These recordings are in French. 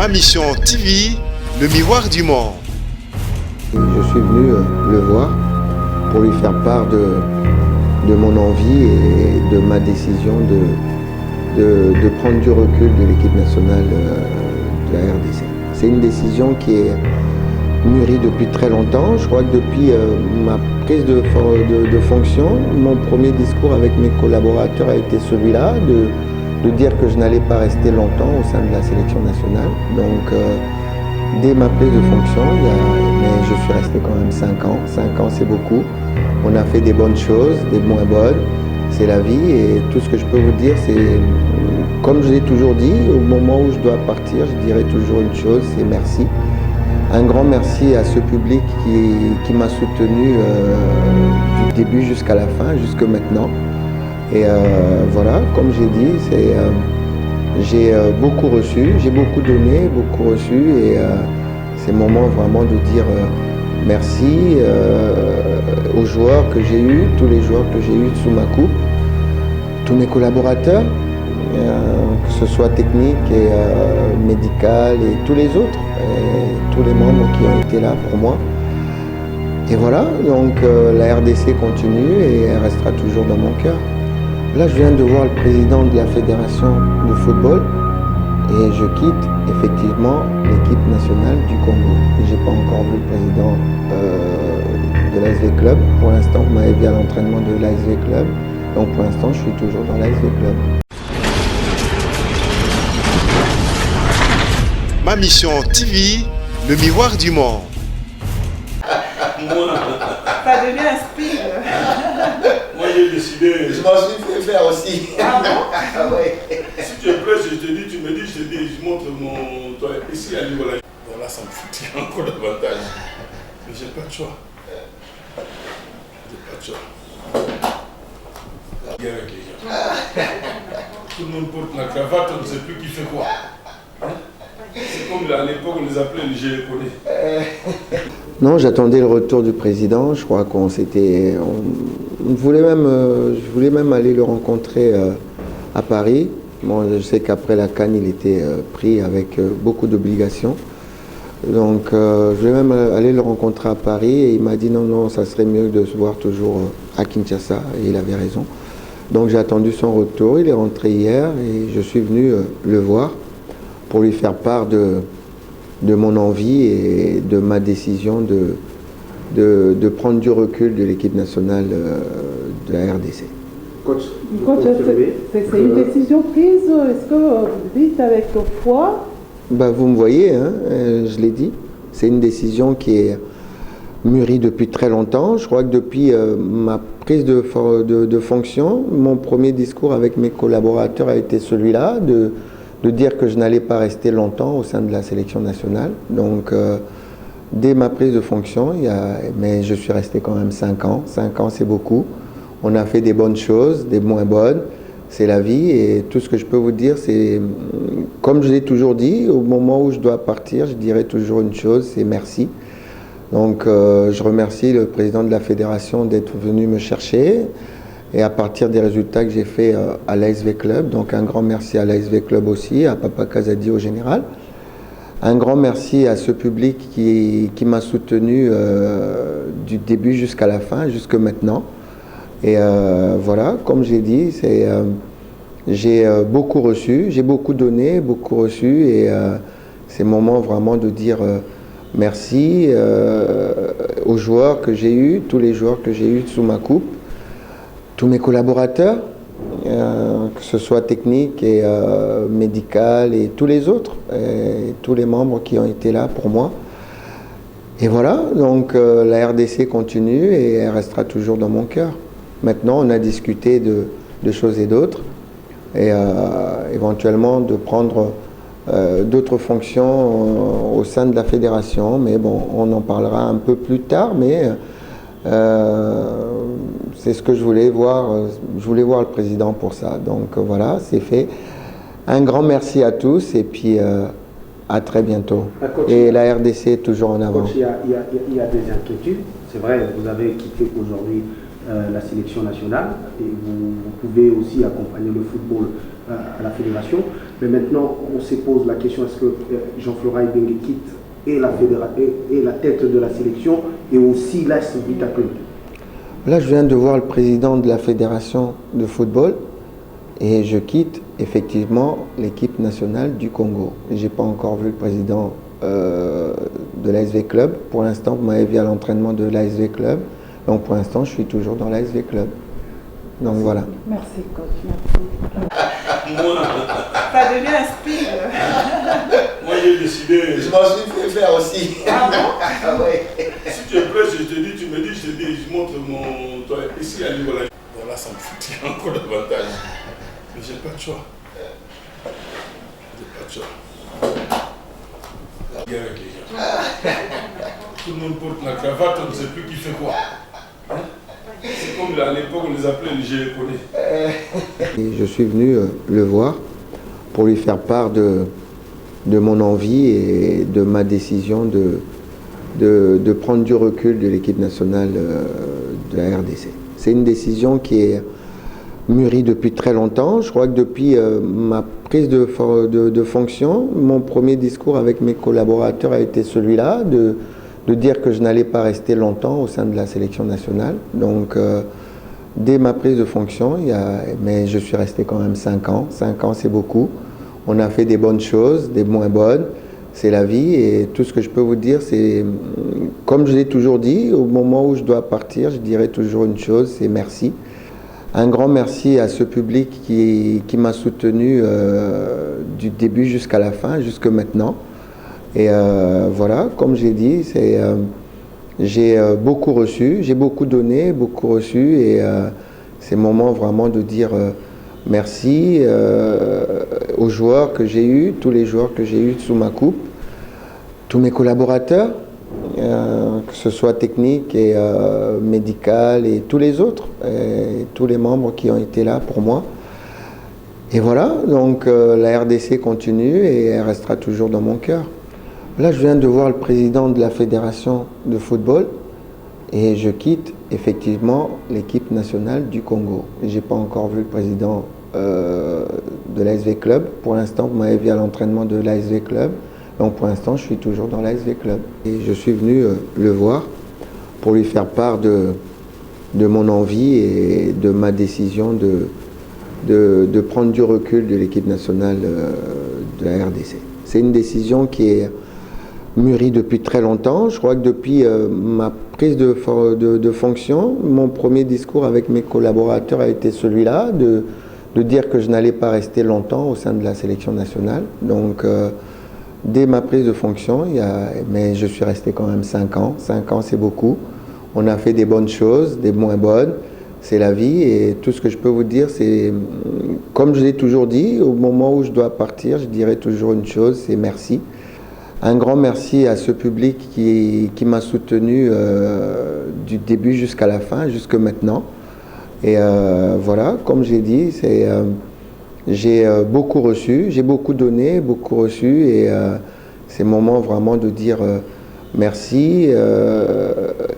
Ma Mission TV, le miroir du monde. Je suis venu le voir pour lui faire part de mon envie et de ma décision de prendre du recul de l'équipe nationale de la RDC. C'est une décision qui est mûrie depuis très longtemps. Je crois que depuis ma prise de fonction, mon premier discours avec mes collaborateurs a été celui-là, de dire que je n'allais pas rester longtemps au sein de la sélection nationale. Donc, dès ma prise de fonction, mais je suis resté quand même 5 ans. 5 ans, c'est beaucoup. On a fait des bonnes choses, des moins bonnes. C'est la vie et tout ce que je peux vous dire, c'est, comme je l'ai toujours dit, au moment où je dois partir, je dirai toujours une chose, c'est merci. Un grand merci à ce public qui m'a soutenu du début jusqu'à la fin, jusque maintenant. Et voilà, comme j'ai dit, j'ai beaucoup reçu, j'ai beaucoup donné, beaucoup reçu. Et c'est le moment vraiment de dire merci aux joueurs que j'ai eus, tous les joueurs que j'ai eus sous ma coupe, tous mes collaborateurs, que ce soit technique et médical et tous les autres, et tous les membres qui ont été là pour moi. Et voilà, donc la RDC continue et elle restera toujours dans mon cœur. Là, je viens de voir le président de la Fédération de football et je quitte effectivement l'équipe nationale du Congo. Je n'ai pas encore vu le président de l'ASV Club. Pour l'instant, vous m'avez vu à l'entraînement de l'ASV Club. Donc pour l'instant, je suis toujours dans l'ASV Club. Ma Mission TV, le miroir du monde. Ça devient un style. Moi j'ai décidé. Je m'en suis fait faire aussi. Ah bon? Ah ouais. Si tu es prêt, je te dis, tu me dis, je te dis, je montre mon. Toi, ici à niveau là. Bon là, ça me fout encore davantage. Mais j'ai pas de choix. J'ai pas de choix. Guerre avec les gens. Tout le monde porte la cravate, on ne sait plus qui fait quoi. Hein? C'est comme à l'époque, on les appelait les Japonais. Non, j'attendais le retour du président. Je crois qu'on s'était. Je voulais même aller le rencontrer à Paris. Bon, je sais qu'après la CAN, il était pris avec beaucoup d'obligations. Donc, je voulais même aller le rencontrer à Paris et il m'a dit non, ça serait mieux de se voir toujours à Kinshasa. Et il avait raison. Donc, j'ai attendu son retour. Il est rentré hier et je suis venu le voir pour lui faire part de mon envie et de ma décision de prendre du recul de l'équipe nationale de la RDC. Coach, c'est une décision prise. Est-ce que vous dites avec foi? Vous me voyez, hein, je l'ai dit. C'est une décision qui est mûrie depuis très longtemps. Je crois que depuis ma prise de fonction, mon premier discours avec mes collaborateurs a été celui-là, de dire que je n'allais pas rester longtemps au sein de la sélection nationale. Donc, dès ma prise de fonction, mais je suis resté quand même 5 ans. 5 ans, c'est beaucoup. On a fait des bonnes choses, des moins bonnes. C'est la vie et tout ce que je peux vous dire, c'est, comme je l'ai toujours dit, au moment où je dois partir, je dirai toujours une chose, c'est merci. Donc, je remercie le président de la fédération d'être venu me chercher. Et à partir des résultats que j'ai faits à l'ASV Club, donc un grand merci à l'ASV Club aussi, à Papa Kazadi au général. Un grand merci à ce public qui m'a soutenu du début jusqu'à la fin, jusque maintenant. Et voilà, comme j'ai dit, j'ai beaucoup reçu, j'ai beaucoup donné, beaucoup reçu. Et c'est le moment vraiment de dire merci aux joueurs que j'ai eus, tous les joueurs que j'ai eus sous ma coupe. Tous mes collaborateurs, que ce soit technique et médical et tous les autres, et tous les membres qui ont été là pour moi. Et voilà, donc la RDC continue et elle restera toujours dans mon cœur. Maintenant, on a discuté de choses et d'autres, et éventuellement de prendre d'autres fonctions au sein de la fédération, mais bon, on en parlera un peu plus tard, mais c'est ce que je voulais voir. Je voulais voir le président pour ça. Donc voilà, c'est fait. Un grand merci à tous et puis à très bientôt. Et la RDC est toujours en avant. Coach, il y a des inquiétudes. C'est vrai, vous avez quitté aujourd'hui la sélection nationale et vous pouvez aussi accompagner le football à la fédération. Mais maintenant, on se pose la question, est-ce que Jean-Florent Ibenge quitte et la tête de la sélection et aussi l'As Vita Club? Là, je viens de voir le président de la fédération de football et je quitte effectivement l'équipe nationale du Congo. Je n'ai pas encore vu le président de l'ASV Club. Pour l'instant, vous m'avez vu à l'entraînement de l'ASV Club. Donc pour l'instant, je suis toujours dans l'ASV Club. Donc voilà. Merci coach, merci. Ça devient un style. Moi j'ai décidé. Je m'en suis fait faire aussi. Ah bon? Ah ouais. Si tu es prêt, je te dis, tu me dis, je te dis, je montre mon. Toi, ici à niveau là. Bon là, ça me fout encore davantage. Mais j'ai pas de choix. J'ai pas de choix. Guerre avec les gens. Tout le monde porte la cravate, on ne sait plus qui fait quoi. Hein? C'est comme à l'époque, on les appelait les Japonais. Et je suis venu le voir pour lui faire part de mon envie et de ma décision de prendre du recul de l'équipe nationale de la RDC. C'est une décision qui est mûrie depuis très longtemps. Je crois que depuis ma prise de fonction, mon premier discours avec mes collaborateurs a été celui-là, de dire que je n'allais pas rester longtemps au sein de la sélection nationale. Donc, dès ma prise de fonction, mais je suis resté quand même 5 ans. 5 ans, c'est beaucoup. On a fait des bonnes choses, des moins bonnes. C'est la vie et tout ce que je peux vous dire, c'est, comme je l'ai toujours dit, au moment où je dois partir, je dirai toujours une chose, c'est merci. Un grand merci à ce public qui m'a soutenu du début jusqu'à la fin, jusque maintenant. Et voilà, comme j'ai dit, j'ai beaucoup reçu, j'ai beaucoup donné, beaucoup reçu. Et c'est le moment vraiment de dire merci aux joueurs que j'ai eus, tous les joueurs que j'ai eus sous ma coupe, tous mes collaborateurs, que ce soit technique et médical et tous les autres, et tous les membres qui ont été là pour moi. Et voilà, donc la RDC continue et elle restera toujours dans mon cœur. Là, je viens de voir le président de la fédération de football et je quitte effectivement l'équipe nationale du Congo. Je n'ai pas encore vu le président de l'ASV Club. Pour l'instant, vous m'avez vu à l'entraînement de l'ASV Club. Donc pour l'instant, je suis toujours dans l'ASV Club. Et je suis venu le voir pour lui faire part de mon envie et de ma décision de prendre du recul de l'équipe nationale de la RDC. C'est une décision qui est mûrie depuis très longtemps. Je crois que depuis ma prise de fonction, mon premier discours avec mes collaborateurs a été celui-là, de dire que je n'allais pas rester longtemps au sein de la sélection nationale. Donc dès ma prise de fonction, mais je suis resté quand même 5 ans. 5 ans, c'est beaucoup. On a fait des bonnes choses, des moins bonnes. C'est la vie et tout ce que je peux vous dire, c'est, comme je l'ai toujours dit, au moment où je dois partir, je dirai toujours une chose, c'est merci. Un grand merci à ce public qui m'a soutenu du début jusqu'à la fin, jusque maintenant. Et voilà, comme j'ai dit, j'ai beaucoup reçu, j'ai beaucoup donné, beaucoup reçu. Et c'est le moment vraiment de dire merci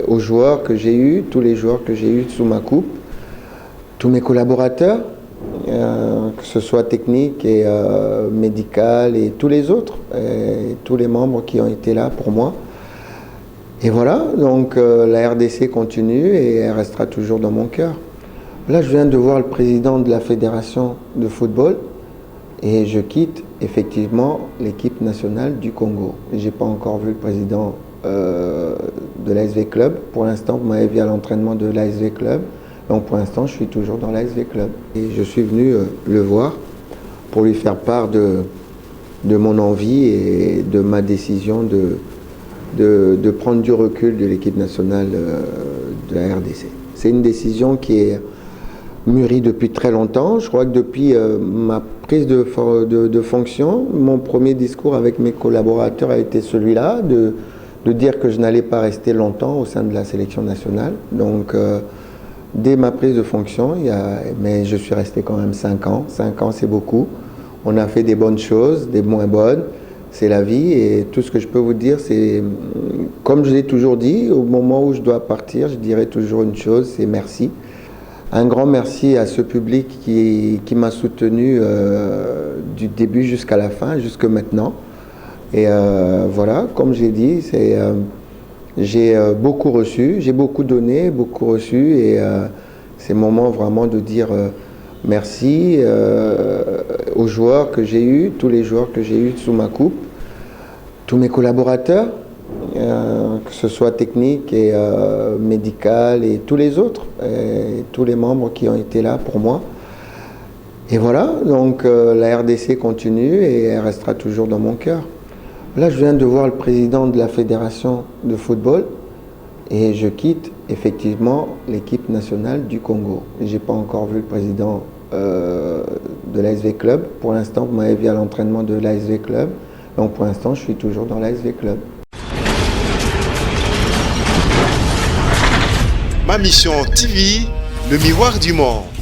aux joueurs que j'ai eus, tous les joueurs que j'ai eus sous ma coupe, tous mes collaborateurs, que ce soit technique et médical et tous les autres, et tous les membres qui ont été là pour moi. Et voilà, donc la RDC continue et elle restera toujours dans mon cœur. Là, je viens de voir le président de la fédération de football et je quitte effectivement l'équipe nationale du Congo. Je n'ai pas encore vu le président de l'ASV Club. Pour l'instant, vous m'avez vu à l'entraînement de l'ASV Club. Donc pour l'instant, je suis toujours dans l'ASV Club. Et je suis venu le voir pour lui faire part de mon envie et de ma décision de prendre du recul de l'équipe nationale de la RDC. C'est une décision qui est mûrie depuis très longtemps. Je crois que depuis ma prise de fonction, mon premier discours avec mes collaborateurs a été celui-là, de dire que je n'allais pas rester longtemps au sein de la sélection nationale. Donc dès ma prise de fonction, mais je suis resté quand même 5 ans. 5 ans, c'est beaucoup. On a fait des bonnes choses, des moins bonnes. c'est la vie. Et tout ce que je peux vous dire, c'est, comme je l'ai toujours dit, au moment où je dois partir, je dirai toujours une chose, c'est merci. Un grand merci à ce public qui m'a soutenu du début jusqu'à la fin, jusque maintenant. Et voilà, comme j'ai dit, j'ai beaucoup reçu, j'ai beaucoup donné, beaucoup reçu. Et c'est le moment vraiment de dire merci aux joueurs que j'ai eus, tous les joueurs que j'ai eus sous ma coupe, tous mes collaborateurs, que ce soit technique et médical et tous les autres, et tous les membres qui ont été là pour moi. Et voilà, donc la RDC continue et elle restera toujours dans mon cœur. Là, je viens de voir le président de la fédération de football et je quitte effectivement l'équipe nationale du Congo. Je n'ai pas encore vu le président de l'ASV Club. Pour l'instant, vous m'avez vu à l'entraînement de l'ASV Club. Donc pour l'instant, je suis toujours dans l'ASV Club. Ma mission TV, le miroir du monde.